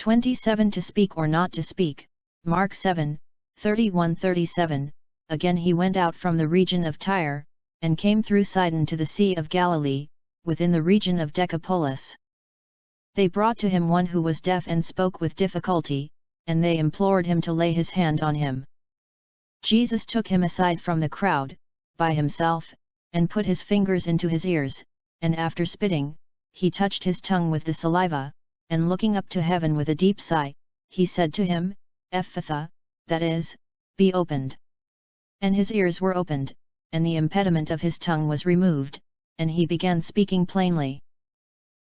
27 To speak or not to speak, Mark 7, 31-37, Again he went out from the region of Tyre, and came through Sidon to the Sea of Galilee, within the region of Decapolis. They brought to him one who was deaf and spoke with difficulty, and they implored him to lay his hand on him. Jesus took him aside from the crowd, by himself, and put his fingers into his ears, and after spitting, he touched his tongue with the saliva, and looking up to heaven with a deep sigh, he said to him, Ephphatha, that is, be opened. And his ears were opened, and the impediment of his tongue was removed, and he began speaking plainly.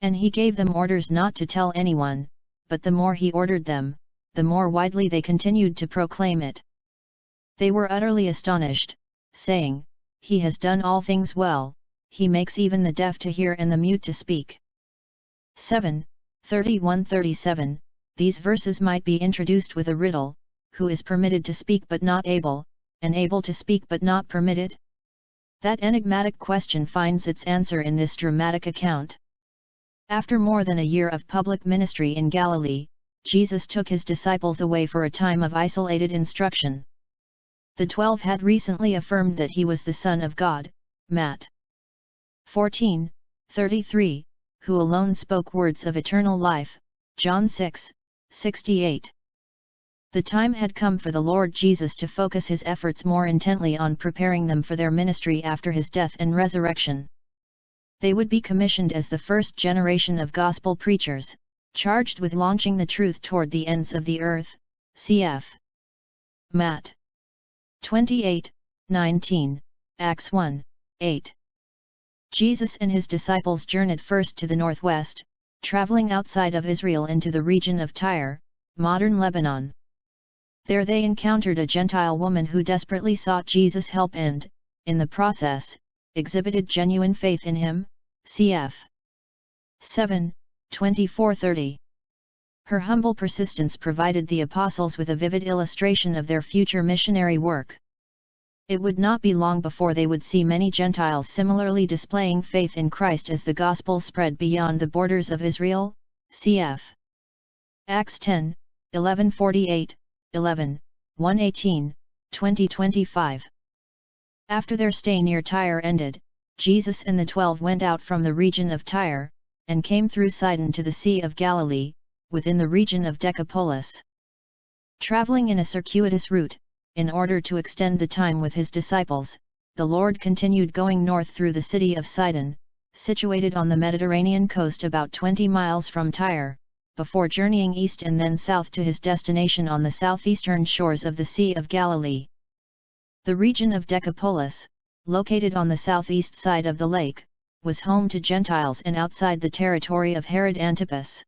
And he gave them orders not to tell anyone, but the more he ordered them, the more widely they continued to proclaim it. They were utterly astonished, saying, He has done all things well, he makes even the deaf to hear and the mute to speak. 7, 31-37, These verses might be introduced with a riddle, who is permitted to speak but not able, and able to speak but not permitted? That enigmatic question finds its answer in this dramatic account. After more than a year of public ministry in Galilee, Jesus took his disciples away for a time of isolated instruction. The 12 had recently affirmed that he was the Son of God, Matt. 14, 33, who alone spoke words of eternal life, John 6, 68. The time had come for the Lord Jesus to focus his efforts more intently on preparing them for their ministry after his death and resurrection. They would be commissioned as the first generation of gospel preachers, charged with launching the truth toward the ends of the earth, cf. Matt. 28, 19, Acts 1, 8. Jesus and his disciples journeyed first to the northwest, traveling outside of Israel into the region of Tyre, modern Lebanon. There they encountered a Gentile woman who desperately sought Jesus' help and, in the process, exhibited genuine faith in him, cf. 7, 24-30. Her humble persistence provided the apostles with a vivid illustration of their future missionary work. It would not be long before they would see many Gentiles similarly displaying faith in Christ as the gospel spread beyond the borders of Israel, cf. Acts 10, 11:48, 11, 1:18, 20:25. After their stay near Tyre ended, Jesus and the 12 went out from the region of Tyre, and came through Sidon to the Sea of Galilee, within the region of Decapolis. Traveling in a circuitous route, in order to extend the time with his disciples, the Lord continued going north through the city of Sidon, situated on the Mediterranean coast about 20 miles from Tyre, before journeying east and then south to his destination on the southeastern shores of the Sea of Galilee. The region of Decapolis, located on the southeast side of the lake, was home to Gentiles and outside the territory of Herod Antipas.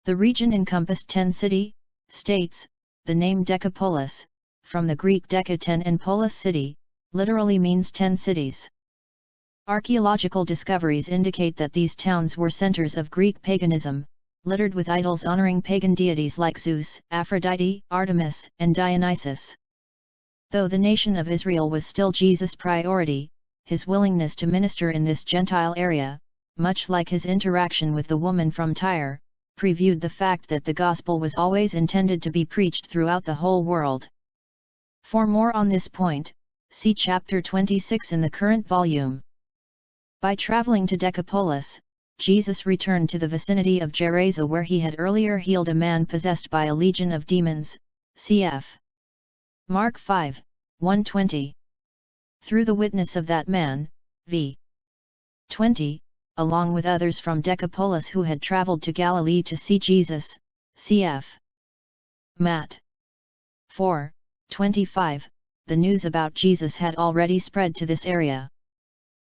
The region encompassed 10 city-states. The name Decapolis, from the Greek Deca 10 and polis city, literally means 10 cities. Archaeological discoveries indicate that these towns were centers of Greek paganism, littered with idols honoring pagan deities like Zeus, Aphrodite, Artemis, and Dionysus. Though the nation of Israel was still Jesus' priority, his willingness to minister in this Gentile area, much like his interaction with the woman from Tyre, previewed the fact that the gospel was always intended to be preached throughout the whole world. For more on this point, see chapter 26 in the current volume. By traveling to Decapolis, Jesus returned to the vicinity of Gerasa where he had earlier healed a man possessed by a legion of demons, cf. Mark 5, 120. Through the witness of that man, v. 20, along with others from Decapolis who had traveled to Galilee to see Jesus, cf. Matt. 4, 25, the news about Jesus had already spread to this area.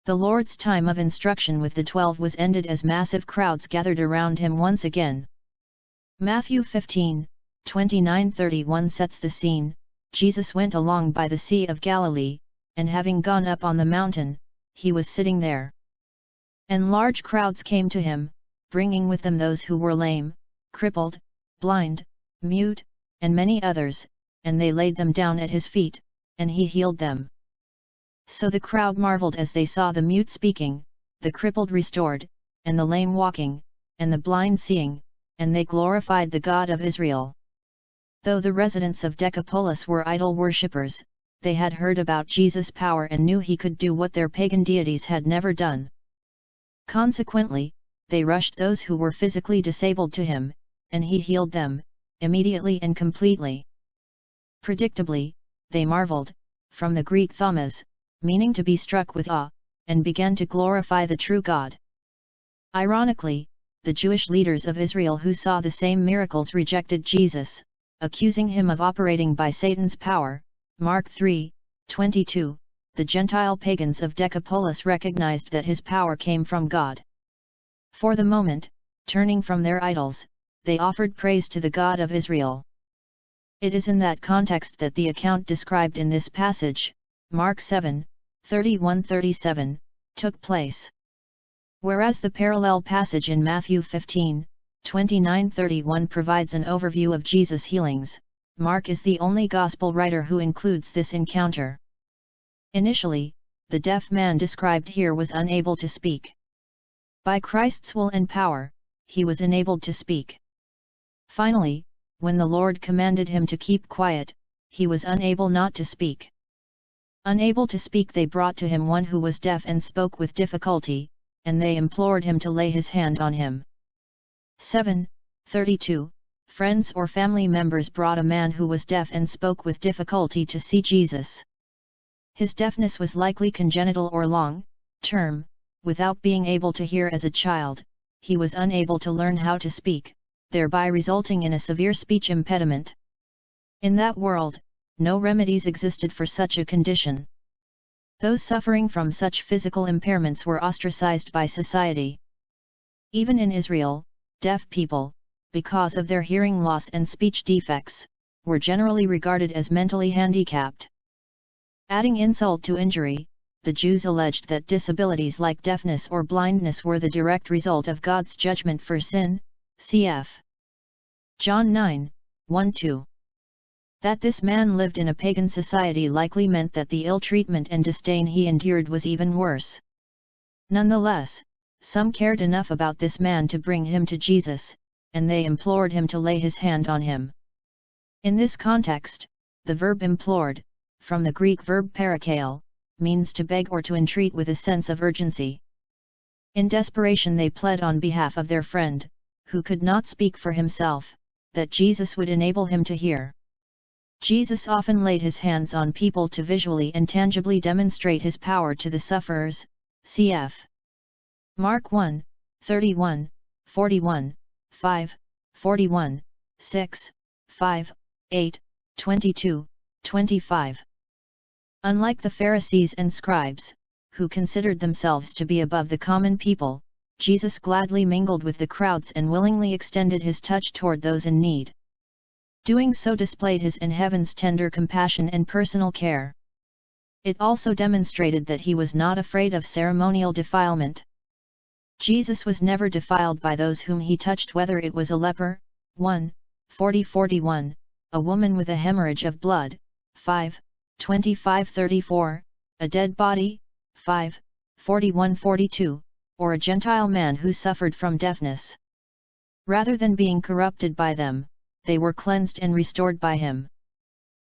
The Lord's time of instruction with the 12 was ended as massive crowds gathered around him once again. Matthew 15, 29-31 sets the scene. Jesus went along by the Sea of Galilee, and having gone up on the mountain, he was sitting there. And large crowds came to him, bringing with them those who were lame, crippled, blind, mute, and many others, and they laid them down at his feet, and he healed them. So the crowd marveled as they saw the mute speaking, the crippled restored, and the lame walking, and the blind seeing, and they glorified the God of Israel. Though the residents of Decapolis were idol worshippers, they had heard about Jesus' power and knew he could do what their pagan deities had never done. Consequently, they rushed those who were physically disabled to him, and he healed them, immediately and completely. Predictably, they marveled, from the Greek thaumas, meaning to be struck with awe, and began to glorify the true God. Ironically, the Jewish leaders of Israel who saw the same miracles rejected Jesus, accusing him of operating by Satan's power. Mark 3:22. The Gentile pagans of Decapolis recognized that his power came from God. For the moment, turning from their idols, they offered praise to the God of Israel. It is in that context that the account described in this passage, Mark 7:31-37, took place. Whereas the parallel passage in Matthew 15:29-31 provides an overview of Jesus' healings, Mark is the only Gospel writer who includes this encounter. Initially, the deaf man described here was unable to speak. By Christ's will and power, he was enabled to speak. Finally, when the Lord commanded him to keep quiet, he was unable not to speak. Unable to speak, they brought to him one who was deaf and spoke with difficulty, and they implored him to lay his hand on him. 7:32. Friends or family members brought a man who was deaf and spoke with difficulty to see Jesus. His deafness was likely congenital or long-term. Without being able to hear as a child, he was unable to learn how to speak, thereby resulting in a severe speech impediment. In that world, no remedies existed for such a condition. Those suffering from such physical impairments were ostracized by society. Even in Israel, deaf people, because of their hearing loss and speech defects, were generally regarded as mentally handicapped. Adding insult to injury, the Jews alleged that disabilities like deafness or blindness were the direct result of God's judgment for sin, cf. John 9:1-2. That this man lived in a pagan society likely meant that the ill treatment and disdain he endured was even worse. Nonetheless, some cared enough about this man to bring him to Jesus, and they implored him to lay his hand on him. In this context, the verb implored, from the Greek verb parakale, means to beg or to entreat with a sense of urgency. In desperation they pled on behalf of their friend, who could not speak for himself, that Jesus would enable him to hear. Jesus often laid his hands on people to visually and tangibly demonstrate his power to the sufferers, cf. Mark 1:31, 41, 5, 41, 6, 5, 8, 22, 25. Unlike the Pharisees and scribes, who considered themselves to be above the common people, Jesus gladly mingled with the crowds and willingly extended his touch toward those in need. Doing so displayed his in heaven's tender compassion and personal care. It also demonstrated that he was not afraid of ceremonial defilement. Jesus was never defiled by those whom he touched, whether it was a leper, 1:40-41, a woman with a hemorrhage of blood, 5:25-34, a dead body, 5:41-42, or a Gentile man who suffered from deafness. Rather than being corrupted by them, they were cleansed and restored by him.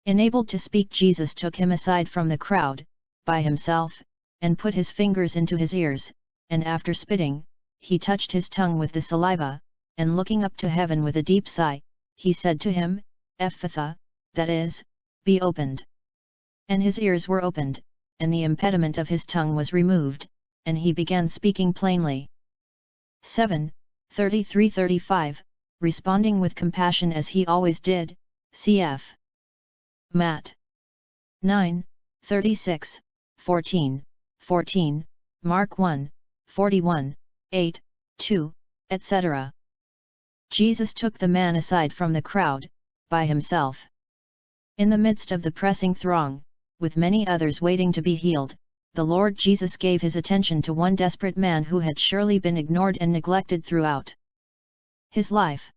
Enabled to speak, Jesus took him aside from the crowd, by himself, and put his fingers into his ears, and after spitting, he touched his tongue with the saliva, and looking up to heaven with a deep sigh, he said to him, Ephphatha, that is, be opened. And his ears were opened, and the impediment of his tongue was removed, and he began speaking plainly. 7:33-35, responding with compassion as he always did, cf. Matt 9:36, 14, 14, Mark 1:41, 8, 2, etc. Jesus took the man aside from the crowd, by himself. In the midst of the pressing throng, with many others waiting to be healed, the Lord Jesus gave his attention to one desperate man who had surely been ignored and neglected throughout his life.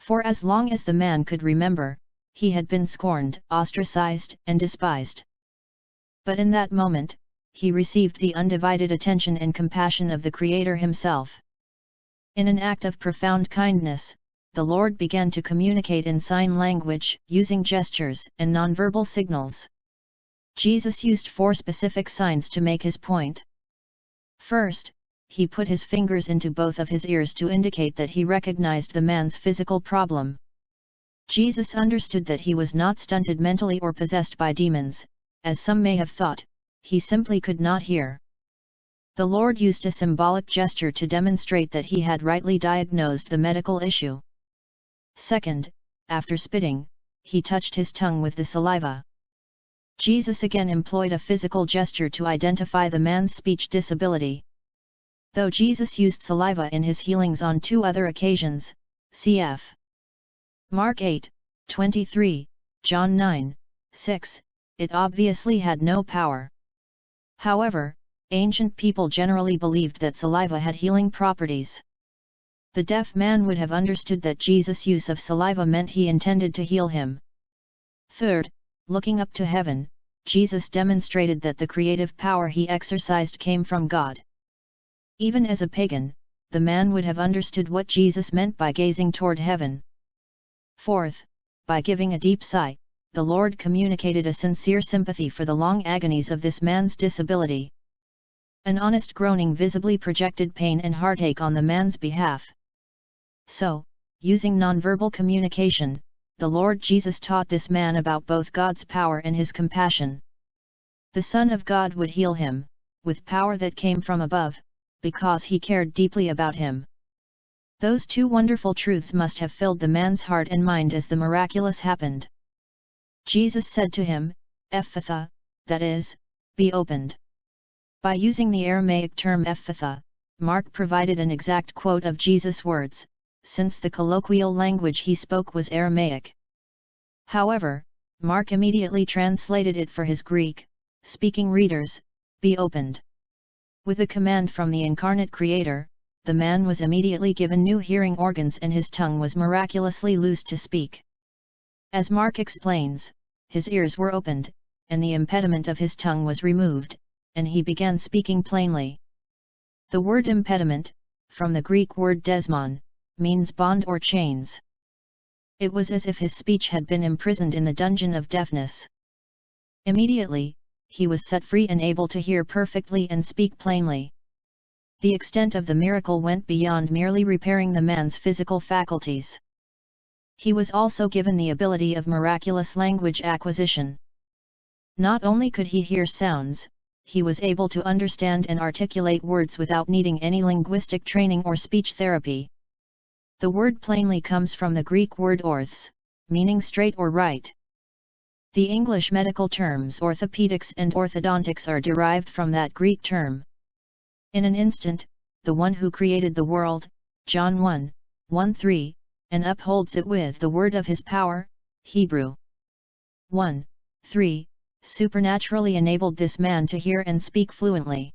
For as long as the man could remember, he had been scorned, ostracized, and despised. But in that moment, he received the undivided attention and compassion of the Creator himself. In an act of profound kindness, the Lord began to communicate in sign language, using gestures and nonverbal signals. Jesus used 4 specific signs to make his point. First, he put his fingers into both of his ears to indicate that he recognized the man's physical problem. Jesus understood that he was not stunted mentally or possessed by demons, as some may have thought, he simply could not hear. The Lord used a symbolic gesture to demonstrate that he had rightly diagnosed the medical issue. Second, after spitting, he touched his tongue with the saliva. Jesus again employed a physical gesture to identify the man's speech disability. Though Jesus used saliva in his healings on 2 other occasions, cf. Mark 8:23, John 9:6, it obviously had no power. However, ancient people generally believed that saliva had healing properties. The deaf man would have understood that Jesus' use of saliva meant he intended to heal him. Third, looking up to heaven, Jesus demonstrated that the creative power he exercised came from God. Even as a pagan, the man would have understood what Jesus meant by gazing toward heaven. Fourth, by giving a deep sigh, the Lord communicated a sincere sympathy for the long agonies of this man's disability. An honest groaning visibly projected pain and heartache on the man's behalf. So, using nonverbal communication, the Lord Jesus taught this man about both God's power and his compassion. The Son of God would heal him, with power that came from above, because he cared deeply about him. Those 2 wonderful truths must have filled the man's heart and mind as the miraculous happened. Jesus said to him, Ephphatha, that is, be opened. By using the Aramaic term Ephphatha, Mark provided an exact quote of Jesus' words, since the colloquial language he spoke was Aramaic. However, Mark immediately translated it for his Greek-speaking readers, be opened. With a command from the incarnate Creator, the man was immediately given new hearing organs and his tongue was miraculously loosed to speak. As Mark explains, his ears were opened, and the impediment of his tongue was removed, and he began speaking plainly. The word impediment, from the Greek word desmon, means bond or chains. It was as if his speech had been imprisoned in the dungeon of deafness. Immediately, he was set free and able to hear perfectly and speak plainly. The extent of the miracle went beyond merely repairing the man's physical faculties. He was also given the ability of miraculous language acquisition. Not only could he hear sounds, he was able to understand and articulate words without needing any linguistic training or speech therapy. The word plainly comes from the Greek word orthos, meaning straight or right. The English medical terms orthopedics and orthodontics are derived from that Greek term. In an instant, the one who created the world, John 1:1-3, and upholds it with the word of his power, Hebrew 1:3, supernaturally enabled this man to hear and speak fluently.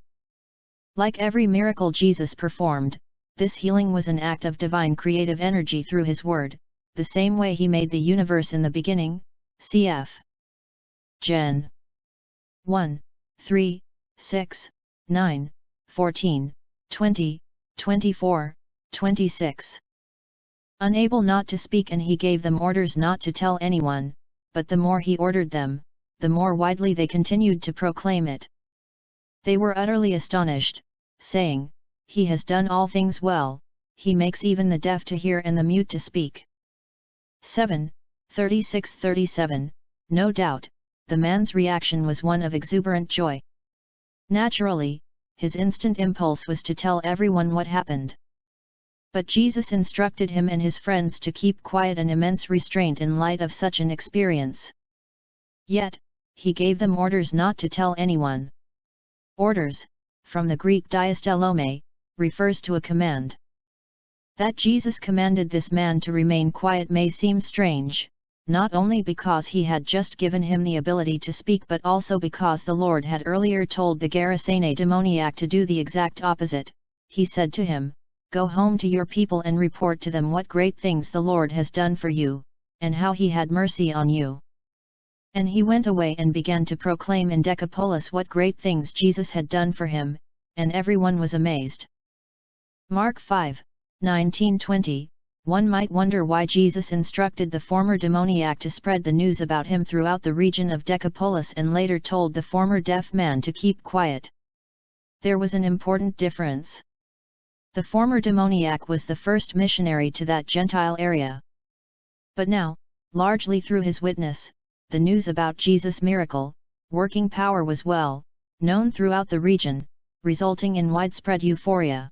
Like every miracle Jesus performed, this healing was an act of divine creative energy through his word, the same way he made the universe in the beginning, cf. Gen. 1:3-6-9-14-20-24-26. Unable not to speak, and he gave them orders not to tell anyone, but the more he ordered them, the more widely they continued to proclaim it. They were utterly astonished, saying, "He has done all things well, he makes even the deaf to hear and the mute to speak." 7:36-37. No doubt, the man's reaction was one of exuberant joy. Naturally, his instant impulse was to tell everyone what happened. But Jesus instructed him and his friends to keep quiet and immense restraint in light of such an experience. Yet, he gave them orders not to tell anyone. Orders, from the Greek diastellome, refers to a command. That Jesus commanded this man to remain quiet may seem strange, not only because he had just given him the ability to speak, but also because the Lord had earlier told the Gerasene demoniac to do the exact opposite. He said to him, "Go home to your people and report to them what great things the Lord has done for you, and how he had mercy on you." And he went away and began to proclaim in Decapolis what great things Jesus had done for him, and everyone was amazed. Mark 5, 19:20, one might wonder why Jesus instructed the former demoniac to spread the news about him throughout the region of Decapolis and later told the former deaf man to keep quiet. There was an important difference. The former demoniac was the first missionary to that Gentile area. But now, largely through his witness, the news about Jesus' miracle, working power was well known throughout the region, resulting in widespread euphoria.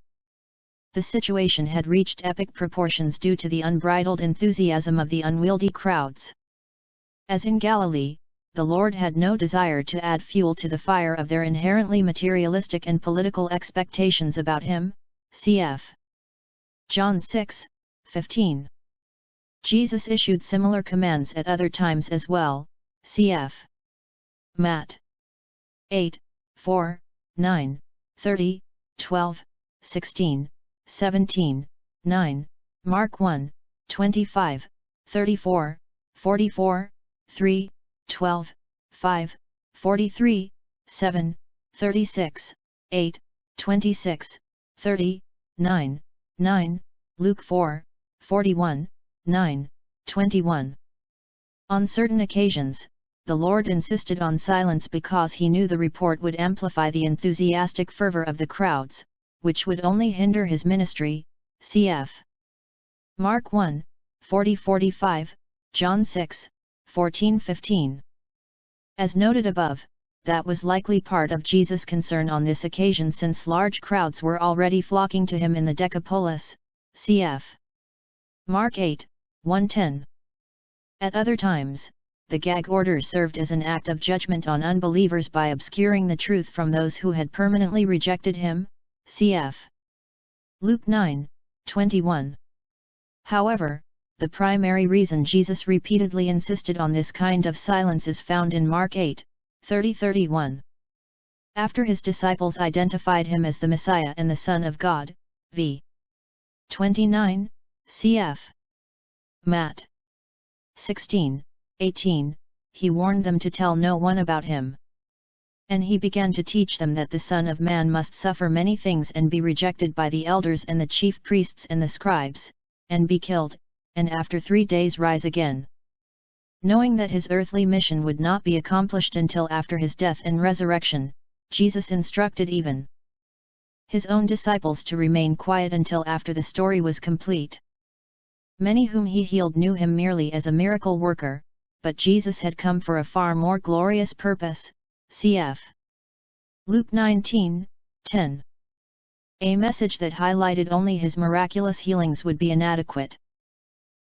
The situation had reached epic proportions due to the unbridled enthusiasm of the unwieldy crowds. As in Galilee, the Lord had no desire to add fuel to the fire of their inherently materialistic and political expectations about him, cf. John 6:15. Jesus issued similar commands at other times as well, cf. Matt 8:4, 9, 30, 12, 16, 17, 9, Mark 1:25, 34, 44, 3, 12, 5, 43, 7, 36, 8, 26, 30, 9, 9, Luke 4, 41, 9, 21. On certain occasions, the Lord insisted on silence because he knew the report would amplify the enthusiastic fervor of the crowds, which would only hinder his ministry, cf. Mark 1:40-45, John 6:14-15. As noted above, that was likely part of Jesus' concern on this occasion since large crowds were already flocking to him in the Decapolis, cf. Mark 8:1-10. At other times, the gag order served as an act of judgment on unbelievers by obscuring the truth from those who had permanently rejected him, cf. Luke 9:21. However, the primary reason Jesus repeatedly insisted on this kind of silence is found in Mark 8:30-31. After his disciples identified him as the Messiah and the Son of God, v. 29, cf. Matt 16:18, he warned them to tell no one about him. And he began to teach them that the Son of Man must suffer many things and be rejected by the elders and the chief priests and the scribes, and be killed, and after 3 days rise again. Knowing that his earthly mission would not be accomplished until after his death and resurrection, Jesus instructed even his own disciples to remain quiet until after the story was complete. Many whom he healed knew him merely as a miracle worker, but Jesus had come for a far more glorious purpose, cf. Luke 19:10. A message that highlighted only his miraculous healings would be inadequate.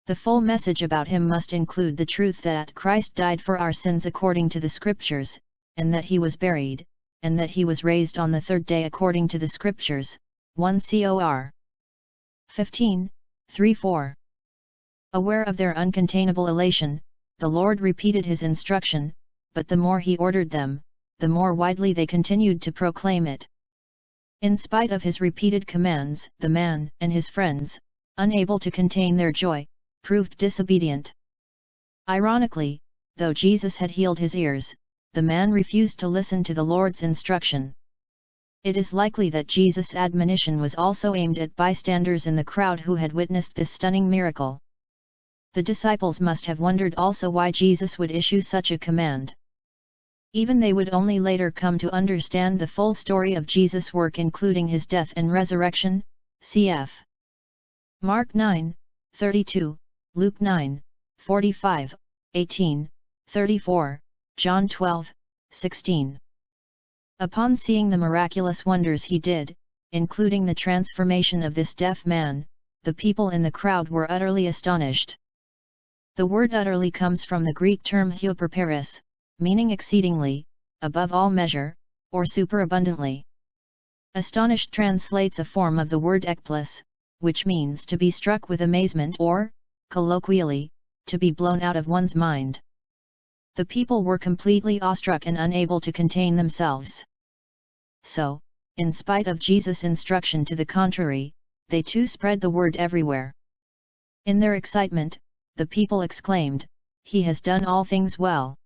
The full message about him must include the truth that Christ died for our sins according to the Scriptures, and that he was buried, and that he was raised on the third day according to the Scriptures, 1 Cor. 15:3-4. Aware of their uncontainable elation, the Lord repeated his instruction, but the more he ordered them, the more widely they continued to proclaim it. In spite of his repeated commands, the man and his friends, unable to contain their joy, proved disobedient. Ironically, though Jesus had healed his ears, the man refused to listen to the Lord's instruction. It is likely that Jesus' admonition was also aimed at bystanders in the crowd who had witnessed this stunning miracle. The disciples must have wondered also why Jesus would issue such a command. Even they would only later come to understand the full story of Jesus' work including his death and resurrection, cf. Mark 9:32, Luke 9:45, 18, 34, John 12:16. Upon seeing the miraculous wonders he did, including the transformation of this deaf man, the people in the crowd were utterly astonished. The word utterly comes from the Greek term hyperparis, meaning exceedingly, above all measure, or superabundantly. Astonished translates a form of the word ekplis, which means to be struck with amazement or, colloquially, to be blown out of one's mind. The people were completely awestruck and unable to contain themselves. So, in spite of Jesus' instruction to the contrary, they too spread the word everywhere. In their excitement, the people exclaimed, "He has done all things well.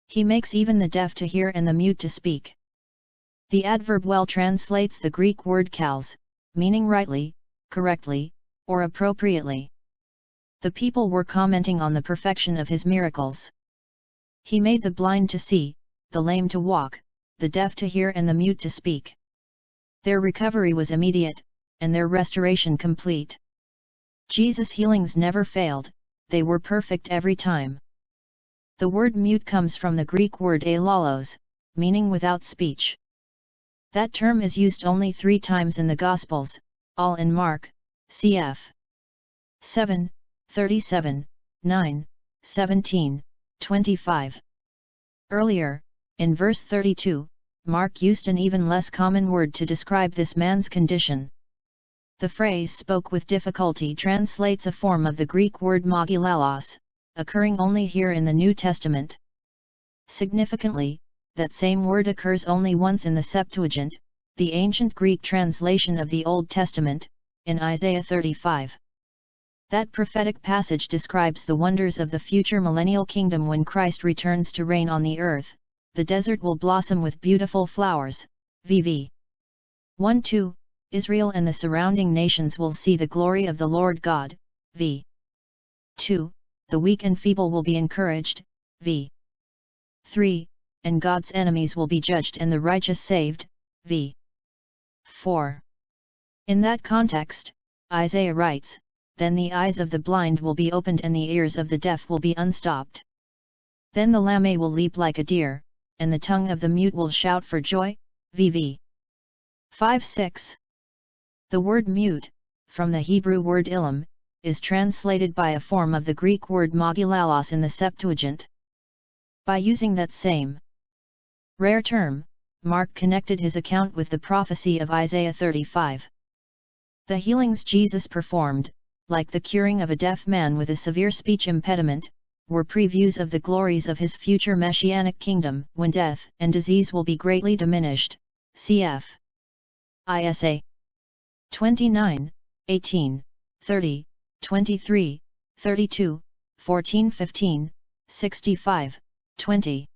He makes even the deaf to hear and the mute to speak." The adverb well translates the Greek word kalos, meaning rightly, correctly, or appropriately. The people were commenting on the perfection of his miracles. He made the blind to see, the lame to walk, the deaf to hear and the mute to speak. Their recovery was immediate, and their restoration complete. Jesus' healings never failed, they were perfect every time. The word mute comes from the Greek word alalos, meaning without speech. That term is used only 3 times in the Gospels, all in Mark, cf. 7, 37, 9, 17, 25. Earlier, in verse 32, Mark used an even less common word to describe this man's condition. The phrase "spoke with difficulty" translates a form of the Greek word mogilalos, occurring only here in the New Testament. Significantly, that same word occurs only once in the Septuagint, the ancient Greek translation of the Old Testament, in Isaiah 35. That prophetic passage describes the wonders of the future millennial kingdom when Christ returns to reign on the earth. The desert will blossom with beautiful flowers. VV 1-2, Israel and the surrounding nations will see the glory of the Lord God. V 2, the weak and feeble will be encouraged. V 3, and God's enemies will be judged and the righteous saved. V 4. In that context, Isaiah writes, "Then the eyes of the blind will be opened and the ears of the deaf will be unstopped. Then the lamb will leap like a deer, and the tongue of the mute will shout for joy." VV 5-6. The word mute, from the Hebrew word ilam, is translated by a form of the Greek word mogilalos in the Septuagint. By using that same rare term, Mark connected his account with the prophecy of Isaiah 35. The healings Jesus performed, like the curing of a deaf man with a severe speech impediment, were previews of the glories of his future messianic kingdom, when death and disease will be greatly diminished. Cf. Isa 29, 18, 30, 23, 32, 14-15, 65, 20.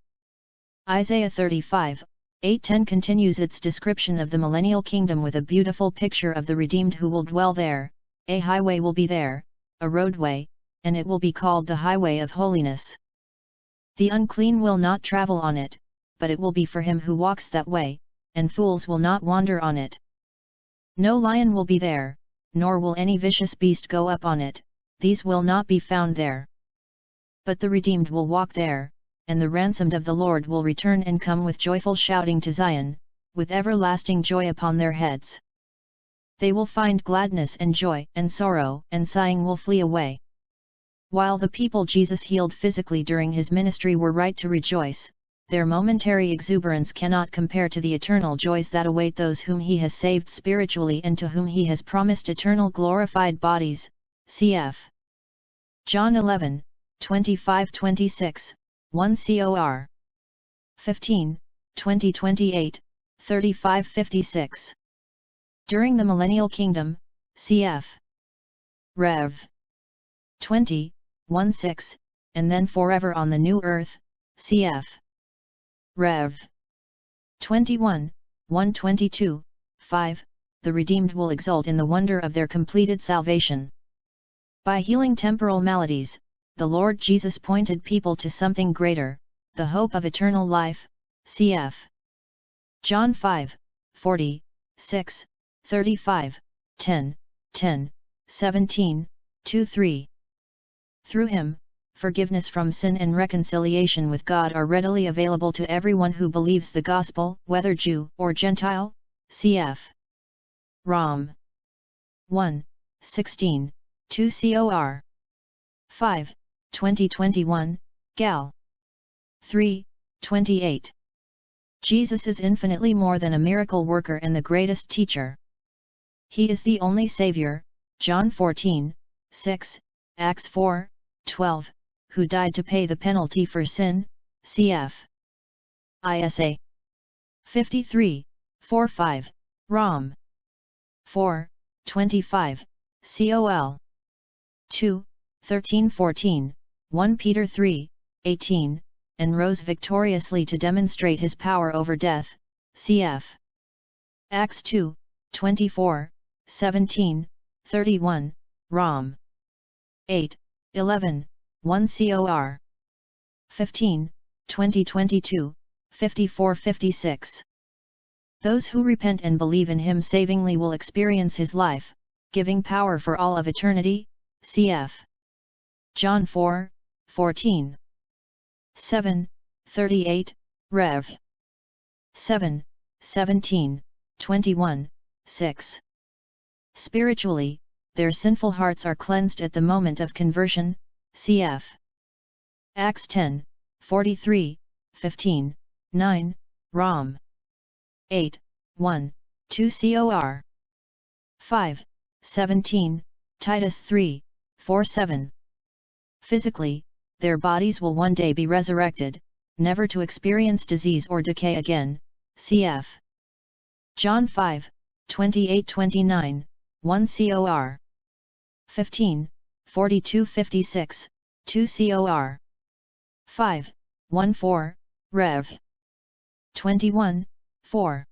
Isaiah 35, 8-10 continues its description of the millennial kingdom with a beautiful picture of the redeemed who will dwell there. A highway will be there, a roadway, and it will be called the highway of holiness. The unclean will not travel on it, but it will be for him who walks that way, and fools will not wander on it. No lion will be there, nor will any vicious beast go up on it, these will not be found there. But the redeemed will walk there, and the ransomed of the Lord will return and come with joyful shouting to Zion, with everlasting joy upon their heads. They will find gladness and joy, and sorrow and sighing will flee away. While the people Jesus healed physically during his ministry were right to rejoice, their momentary exuberance cannot compare to the eternal joys that await those whom he has saved spiritually and to whom he has promised eternal glorified bodies. Cf. John 11, 25-26, 1 Cor. 15, 20-28, 35-56. During the millennial kingdom, cf. Rev. 20, 1-6, and then forever on the new earth, cf. Rev. 21, 1-22, 5, the redeemed will exult in the wonder of their completed salvation. By healing temporal maladies, the Lord Jesus pointed people to something greater, the hope of eternal life, cf. John 5, 40, 6, 35, 10, 10, 17, 2-3. Through him, forgiveness from sin and reconciliation with God are readily available to everyone who believes the gospel, whether Jew or Gentile, cf. Rom. 1, 16, 2 Cor. 5, 20-21, Gal. 3, 28. Jesus is infinitely more than a miracle worker and the greatest teacher. He is the only Savior, John 14, 6, Acts 4, 12, who died to pay the penalty for sin, cf. Isa 53, 4-5, Rom. 4, 25, Col. 2, 13-14, 1 Peter 3, 18, and rose victoriously to demonstrate his power over death, cf. Acts 2, 24, 17, 31, Rom. 8, 11, 1 Cor. 15, 2022, 54-56. Those who repent and believe in him savingly will experience his life, giving power for all of eternity, cf. John 4, 14. 7, 38, Rev. 7, 17, 21, 6. Spiritually, their sinful hearts are cleansed at the moment of conversion, cf. Acts 10, 43, 15, 9, Rom. 8, 1, 2 Cor. 5, 17, Titus 3, 4 7. Physically, their bodies will one day be resurrected, never to experience disease or decay again, cf. John 5, 28-29, 1 Cor. 15, 42-56, 2 Cor. 5, 1-4, Rev. 21, 4.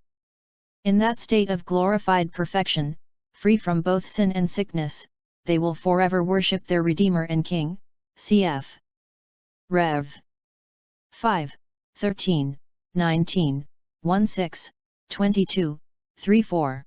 In that state of glorified perfection, free from both sin and sickness, they will forever worship their Redeemer and King, cf. Rev. 5, 13, 19, 1 6, 22, 3 4.